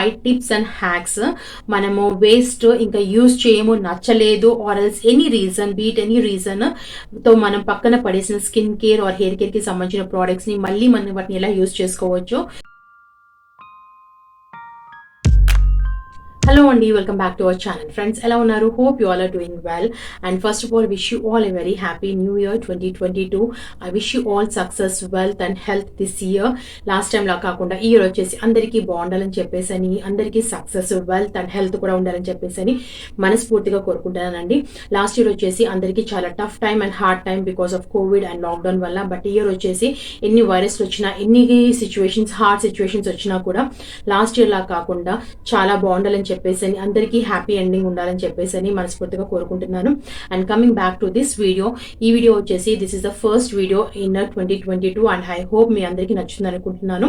5 tips and hacks మనము waste ఇంకా use చేయము, నచ్చలేదు or else any reason any reason తో మనం పక్కన పడేసిన skin care or hair care కి సంబంధించిన ప్రోడక్ట్స్ ని మళ్ళీ మనం వాటిని ఎలా యూజ్ చేసుకోవచ్చు. Hello and welcome back to our channel. Friends, ఎలా ఉన్నారు? Hope you all are doing well. And first of all, wish you all a very happy new year 2022. I wish you all success, wealth and health this year. Last time లా కాకుండా ఈ year వచ్చేసి అందరికీ బాగుండాలని చెప్పేసని, అందరికీ success, wealth and health కూడా ఉండాలని చెప్పేసని మనస్ఫూర్తిగా కోరుకుంటానండి. లాస్ట్ ఇయర్ వచ్చేసి అందరికీ చాలా tough time and hard time because of Covid and lockdown వల్ల. బట్ ఈ ఇయర్ వచ్చేసి ఎన్ని వైరస్లు వచ్చినా, ఎన్ని సిచ్యువేషన్స్, హార్డ్ సిచ్యువేషన్స్ వచ్చినా కూడా లాస్ట్ ఇయర్ లా కాకుండా చాలా బాగుండాలని చెప్పేసి అందరికీ హ్యాపీ ఎండింగ్ ఉండాలని చెప్పేసి మనస్ఫూర్తిగా కోరుకుంటున్నాను. And coming back to this video, ఈ వీడియో వచ్చేసి this is the first video in 2022 and I hope మీ అందరికీ నచ్చుతుంది అనుకుంటున్నాను.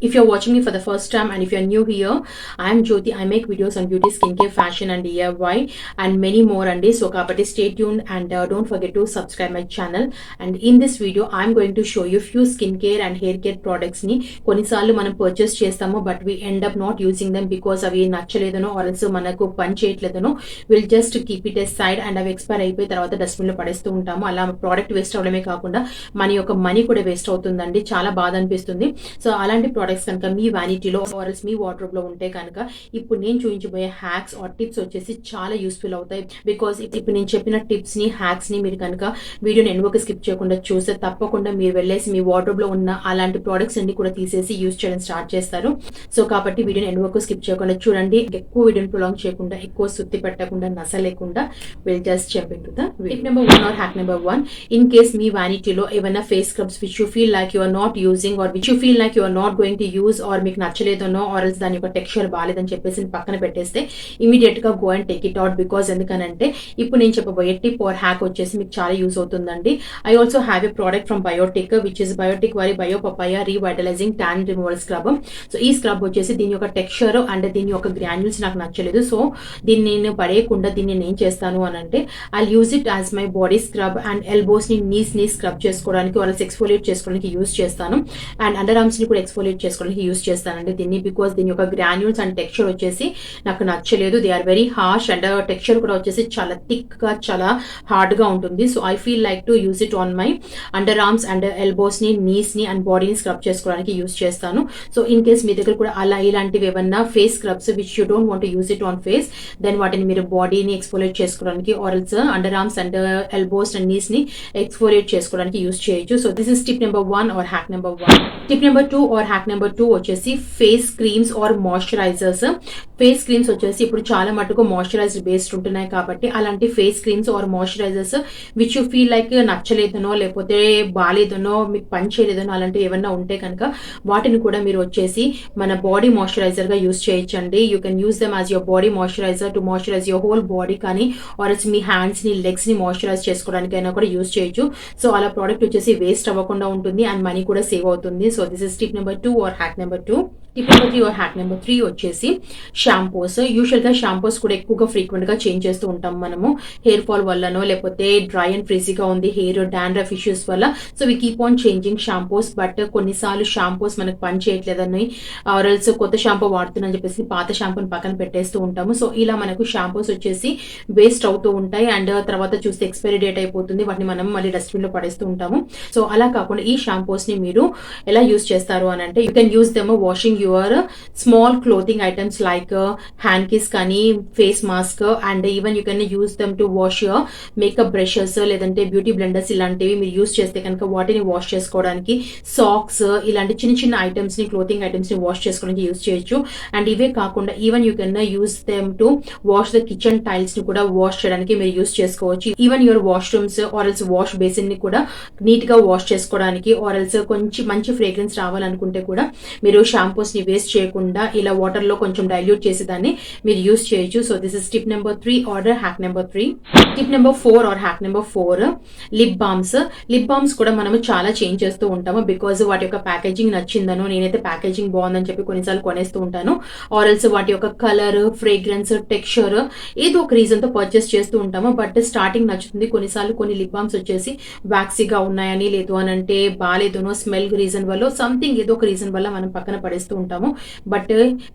If you're watching me for the first time and if you're new here, I'm Jyothi. I make videos on beauty, skin care, fashion and DIY and many more అండి. So కాబట్టి stay tune and don't forget to subscribe my channel. And in this video I'm going to show you few skin care and hair care products ని కొన్నిసార్లు మనం purchase చేస్తాము but we end up not using them because అవి నచ్చలేదనో also మనకు పని చేయట్లేదనో we'll just keep it aside and అవి ఎక్స్పైర్ అయిపోయి తర్వాత డస్ట్బిన్ లో పడేస్తూ ఉంటాము. అలా ప్రోడక్ట్ వేస్ట్ అవడమే కాకుండా మన యొక్క మనీ కూడా వేస్ట్ అవుతుందండి. చాలా బాధ అనిపిస్తుంది. సో అలాంటి ప్రోడక్ట్స్ కనుక మీ వ్యానిటీలో ఆర్ఎల్స్ మీ వార్డ్రోబ్ లో ఉంటే కనుక ఇప్పుడు నేను చూపించబోయే హ్యాక్స్ ఆర్ టిప్స్ వచ్చేసి చాలా యూస్ఫుల్ అవుతాయి. బికాస్ ఇప్పుడు నేను చెప్పిన టిప్స్ ని, హ్యాక్స్ ని మీరు కనుక వీడియోని ఎన్నుక స్కిప్ చేయకుండా చూస్తే తప్పకుండా మీరు వెళ్ళేసి మీ వార్డ్రోబ్ లో ఉన్న అలాంటి ప్రోడక్ట్స్ అన్ని కూడా తీసేసి యూజ్ చేయడం స్టార్ట్ చేస్తారు. సో కాబట్టి వీడియోని ఎన్నుక స్కిప్ చేయకుండా చూడండి. ఎక్కువ వీడియోని ప్రొలాంగ్ చేయకుండా, ఎక్కువ సుత్తి పెట్టకుండా, నస లేకుండా we'll just jump into the tip number 1 or hack number 1. In case మీ వ్యానిటీలో ఏమైనా face scrubs which you feel like you are not using or which you feel like you are not going to use or మీకు నచ్చలేదనో or else దాని యొక్క texture బాగాలేదని చెప్పేసి పక్కన పెట్టేస్తే ఇమీడియట్ గా go and take it out. Because ఎందుకనంటే ఇప్పుడు నేను చెప్పబోయే టిప్ ఆర్ హ్యాక్ వచ్చేసి మీకు చాలా యూజ్ అవుతుందండి. I also have a product from Biotique which is Biotique వారి bio papaya revitalising tan removal scrub. So ఈ స్క్రబ్ వచ్చేసి దీని యొక్క టెక్స్చర్ అండ్ దీని యొక్క గ్రాన్యూల్స్ నాకు నచ్చలేదు. సో దీన్ని నేను పడేయకుండా దీన్ని నేను ఏం చేస్తాను అని అంటే I use it as my body scrub and elbows ని, నీస్ ని స్క్రబ్ చేసుకోవడానికి వాళ్ళకి ఎక్స్ఫోలియేట్ చేసుకోవడానికి యూజ్ చేస్తాను. అండ్ అండర్ ఆర్మ్స్ ని కూడా ఎక్స్ఫోలియేట్ చేసుకోవడానికి యూజ్ చేస్తానండి దీన్ని. బికాస్ దీని యొక్క గ్రాన్యూల్స్ అండ్ టెక్స్చర్ వచ్చేసి నాకు నచ్చలేదు. They are very harsh and texture కూడా వచ్చేసి చాలా థిక్ గా, చాలా హార్డ్ గా ఉంటుంది. So I feel like to use it on my underarms and elbows ని, నీస్ ని అండ్ బాడీని స్క్రబ్ చేసుకోవడానికి యూజ్ చేస్తాను. సో ఇన్ కేస్ మీ దగ్గర కూడా అలా ఇలాంటివి ఏమన్నా face scrubs which you don't want to use it on face, then వాటిని మీరు బాడీని ఎక్స్ఫోలియేట్ చేసుకోవడానికి or else under arms and elbows and knees ని ఎక్స్ఫోలియేట్ చేసుకోవడానికి యూజ్ చేయొచ్చు. So this is tip number 1 or hack number 1. Tip number 2 or hack number 2 వచ్చేసి face creams or moisturisers. Face creams వచ్చేసి ఇప్పుడు చాలా మటుకు మాయిశ్చరైజర్ బేస్డ్ ఉంటున్నాయి కాబట్టి అలాంటి face creams or moisturisers which you feel like నచ్చలేదనో లేకపోతే బాగాలేదనో మీకు పని చేయలేదనో అలాంటివి ఏమన్నా ఉంటే కనుక వాటిని కూడా మీరు వచ్చేసి మన బాడీ మాయిశ్చరైజర్ గా యూజ్ చేయొచ్చండి. You can use them as your body moisturiser to moisturise your whole body, కానీ ఆర్ మీ హ్యాండ్స్ ని, లెగ్స్ ని మాయిశ్చరైజ్ చేసుకోవడానికైనా కూడా యూజ్ చేయొచ్చు. సో అలా ప్రోడక్ట్ వచ్చేసి వేస్ట్ అవ్వకుండా ఉంటుంది అండ్ మనీ కూడా సేవ్ అవుతుంది. So this is tip number 2 or hack number 2. Tip number 3 or hack number 3 వచ్చేసి షాంపూస్. యూజువల్ గా షాంపూస్ కూడా ఎక్కువగా ఫ్రీక్వెంట్ గా చేంజ్ చేస్తూ ఉంటాం మనము. హెయిర్ ఫాల్ వల్లనో లేకపోతే డ్రై అండ్ ఫ్రీజీగా ఉంది హెయిర్, డాండ్రఫ్ ఇష్యూస్ వల్ల. So we keep on changing shampoos. But కొన్నిసార్లు షాంపూస్ మనకు పని చేయట్లేదని ఆర్ ఎల్స్ కొత్త షాంపూ వాడుతుందని చెప్పేసి పాత షాంపూని పక్కన పెట్టేస్తూ ఉంటాము. సో ఇలా మనకు షాంపూస్ వచ్చేసి వేస్ట్ అవుతూ ఉంటాయి అండ్ తర్వాత చూస్తే ఎక్స్పైరీ డేట్ అయిపోతుంది. వాటిని మనం మళ్ళీ డస్ట్బిన్ లో పడేస్తూ ఉంటాము. సో అలా కాకుండా ఈ షాంపూస్ ని మీరు ఎలా యూజ్ చేస్తారు అని అంటే you can use them washing your small clothing items like hankies కానీ, face mask and even you can use them to wash your makeup brushes లేదంటే బ్యూటీ బ్లెండర్స్. ఇలాంటివి మీరు యూజ్ చేస్తే కనుక వాటిని వాష్ చేసుకోవడానికి, సాక్స్ ఇలాంటి చిన్న చిన్న ఐటమ్స్ ని, క్లోతింగ్ ఐటమ్స్ ని వాష్ చేసుకోవడానికి యూజ్ చేయొచ్చు. అండ్ ఇవే కాకుండా even you can use them to wash the kitchen tiles ని కూడా వాష్ చేయడానికి మీరు యూజ్ చేసుకోవచ్చు. Even your washrooms or else wash basin ని కూడా నీట్ గా వాష్ చేసుకోవడానికి ఆర్ ఎల్స్ కొంచెం మంచి ఫ్రేగ్రెన్స్ రావాలనుకుంటే కూడా మీరు షాంపూస్ ని వేస్ట్ చేయకుండా ఇలా వాటర్ లో కొంచెం డైల్యూట్ చేసి దాన్ని మీరు యూజ్ చేయొచ్చు. So this is tip number 3 or hack number 3. Tip number 4 or hack number 4, lip balms. Lip balms కూడా మనము చాలా చేంజ్ చేస్తూ ఉంటాము బికాజ్ వాటి యొక్క ప్యాకేజింగ్ నచ్చిందను, నేనైతే ప్యాకేజింగ్ బాగుందని చెప్పి కొన్నిసార్లు కొనేస్తూ ఉంటాను. ఆర్ ఎల్స్ వాటి యొక్క కలర్, ఫ్రేగ్రెన్స్, టెక్స్చర్ ఏదో ఒక రీజన్ తో పర్చేస్ చేస్తూ ఉంటాము. బట్ స్టార్టింగ్ నచ్చుతుంది. కొన్నిసార్లు కొన్ని లిప్ బామ్స్ వచ్చేసి వ్యాక్సీగా ఉన్నాయని, లేదు అని అంటే బాగాలేదునో, స్మెల్ రీజన్ వల్ల, సంథింగ్ ఏదో ఒక రీజన్ వల్ల మనం పక్కన పడేస్తూ ఉంటాము. బట్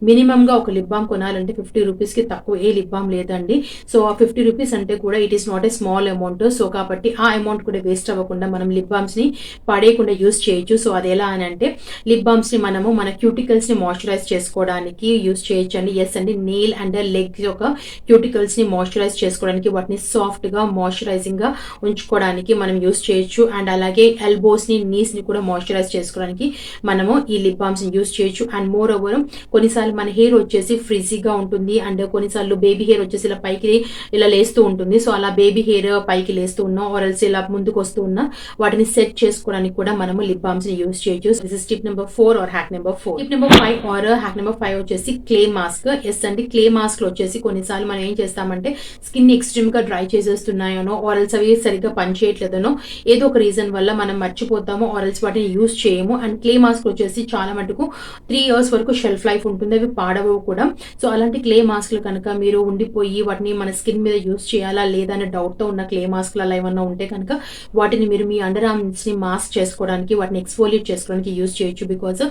మినిమంగా ఒక లిప్ బామ్ కొనాలంటే 50 రూపీస్కి తక్కువ ఏ లిప్ బామ్ లేదండి. సో ఆ 50 రూపీస్ అంటే కూడా it is not a small amount. So కాబట్టి ఆ అమౌంట్ కూడా వేస్ట్ అవ్వకుండా మనం లిప్ బామ్స్ని పడేయకుండా యూస్ చేయొచ్చు. సో అది ఎలా అని అంటే లిప్ బామ్స్ని మనము మన క్యూటికల్స్ని మాయిశ్చరైజ్ చేసుకోవడానికి యూస్ చేయొచ్చు అండి. ఎస్ అండి, నెయిల్ అండ్ లెగ్ యొక్క క్యూటికల్స్ని మాయిశ్చరైజ్ చేసుకోవడానికి, వాటిని సాఫ్ట్గా మాయిశ్చరైజింగ్గా ఉంచుకోవడానికి మనం యూస్ చేయొచ్చు. అండ్ అలాగే ఎల్బోస్ని నీస్ని కూడా మాయిశ్చరైజ్ చేసుకోవడానికి మనము ఈ లిప్ బామ్స్ని యూస్ చేయొచ్చు. అండ్ మోర్ ఓవర్ కొన్నిసార్లు మన హెయిర్ వచ్చేసి ఫ్రిజీగా ఉంటుంది అండ్ కొన్నిసార్లు బేబీ హెయిర్ వచ్చేసి ఇలా పైకి ఇలా లేస్తూ ఉంటుంది. సో అలా బేబీ హెయిర్ పైకి లేస్తూ ఉన్నా ఆర్ఎల్స్ ఇలా ముందుకు వస్తూ ఉన్నా వాటిని సెట్ చేసుకోవడానికి కూడా మనము లిప్ బామ్స్ ని యూస్ చేయొచ్చు. This is tip number 4 or hack number 4. Tip number 5 or hack number 5 వచ్చేసి క్లే మాస్క్. ఎస్ అండి, క్లే మాస్క్ లో వచ్చేసి కొన్నిసార్లు మనం ఏం చేస్తామంటే స్కిన్ ఎక్స్ట్రీమ్ గా డ్రై చేసేస్తున్నాయనో ఆర్ఎల్స్ అవి సరిగ్గా పనిచేయట్లేదనో ఏదో ఒక రీజన్ వల్ల మనం మర్చిపోతాము ఆర్ఎల్స్ వాటిని యూస్ చేయము. అండ్ క్లే మాస్క్ వచ్చేసి చాలా మటుకు 3 years వరకు షెల్ఫ్ లైఫ్ ఉంటుంది, అవి పాడవు కూడా. సో అలాంటి క్లే మాస్క్లు కనుక మీరు ఉండిపోయి వాటిని మన స్కిన్ మీద యూస్ చేయాలా లేదా అనే డౌట్ తో ఉన్న క్లే మాస్క్లు అలా ఏమన్నా ఉంటే కనుక వాటిని మీరు మీ అండర్ ఆర్మ్స్ ని మాస్క్ చేసుకోవడానికి, వాటిని ఎక్స్ఫోలియేట్ చేసుకోవడానికి యూస్ చేయొచ్చు. బికాస్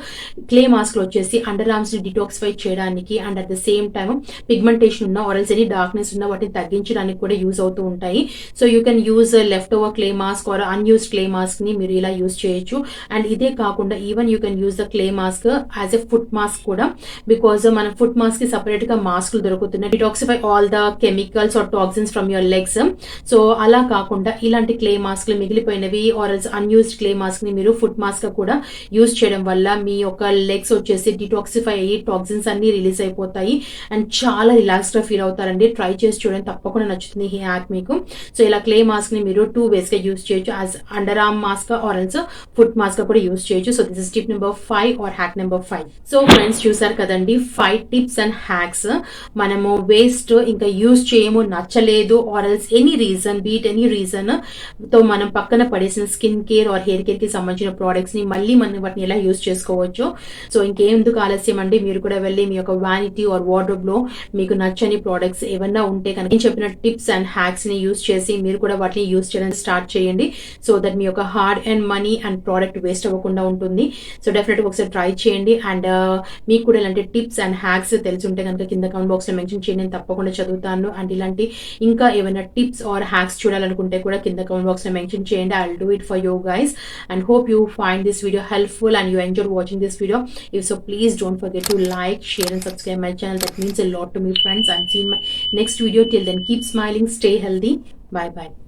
క్లే మాస్క్ వచ్చేసి అండర్ ఆర్మ్స్ ని డిటాక్సిఫై చేయడానికి and at the same time pigmentation ఉన్న ఆర్ఎల్స్ ఎనీ డార్క్నెస్ ఉన్న వాటిని తగ్గించడానికి కూడా యూజ్ అవుతూ ఉంటాయి. So you can use left over clay mask or unused clay mask ని మీరు ఇలా యూజ్ చేయొచ్చు. అండ్ ఇదే కాకుండా even you can use the clay mask as a foot mask కూడా, బికాస్ మన ఫుట్ మాస్క్ కి సపరేట్ గా మాస్క్లు దొరుకుతున్నాయి detoxify all the chemicals or toxins from your legs. So అలా కాకుండా ఇలాంటి క్లే మాస్క్లు మిగిలిపోయినవి ఆర్ అన్యూస్డ్ క్లే మాస్క్ ని మీరు ఫుట్ మాస్క్ కూడా యూజ్ చేయడం వల్ల మీ యొక్క లెగ్స్ వచ్చేసి డిటాక్సిఫై అయ్యి టాక్సిన్స్ అన్ని రిలీజ్ అయిపోతాయి అండ్ చాలా రిలాక్స్డ్ గా ఫీల్ అవుతారండి. ట్రై చేసి చూడండి, తప్పకుండా నచ్చుతుంది ఈ హ్యాక్ మీకు. సో ఇలా క్లే మాస్క్ ని మీరు 2 ways గా యూజ్ చేయొచ్చు, as under arm mask or else foot mask కూడా యూజ్ చేయొచ్చు. So this is tip number 5 or hack number 5. So friends చూసారు కదండి 5 టిప్స్ అండ్ హ్యాక్స్. మనము వేస్ట్ ఇంకా యూజ్ చేయము, నచ్చలేదు or else any reason beat any reason తో మనం పక్కన పడేసిన skin care or hair care కి సంబంధించిన ప్రోడక్ట్స్ ని మళ్ళీ మనం వాటిని ఎలా యూజ్ చేసుకోవచ్చు. సో ఇంకేందుకు ఆలస్యం అండి, మీరు కూడా వెళ్ళి మీ యొక్క వ్యానిటీ ఆర్ వార్డ్రోబ్ లో మీకు నచ్చని ప్రోడక్ట్స్ ఏమన్నా ఉంటే కనుక నేను చెప్పిన టిప్స్ అండ్ హ్యాక్స్ ని యూజ్ చేసి మీరు కూడా వాటిని యూజ్ చేయడానికి స్టార్ట్ చేయండి. సో దట్ మీ యొక్క hard and money and product waste అవ్వకుండా ఉంటుంది. సో డెఫినెట్ గా ఒకసారి ట్రై చేయండి. అండ్ మీకు కూడా ఇలాంటి టిప్స్ అండ్ హ్యాక్స్ తెలిసి ఉంటే కనుక కింద కామెంట్ బాక్స్ లో మెన్షన్ చేయండి, నేను తప్పకుండా చదువుతాను. అండ్ ఇలాంటి ఇంకా ఏమైనా టిప్స్ ఆర్ హ్యాక్స్ చూడాలనుకుంటే కూడా కింద కామెంట్ బాక్స్ లో మెన్షన్ చేయండి. I will do it for you guys and hope you find this video helpful and you enjoyed watching this video. If so, please don't forget to like, share and subscribe my channel. That means a lot to me, friends. And see you in my next video. Till then, keep smiling, stay healthy. Bye bye.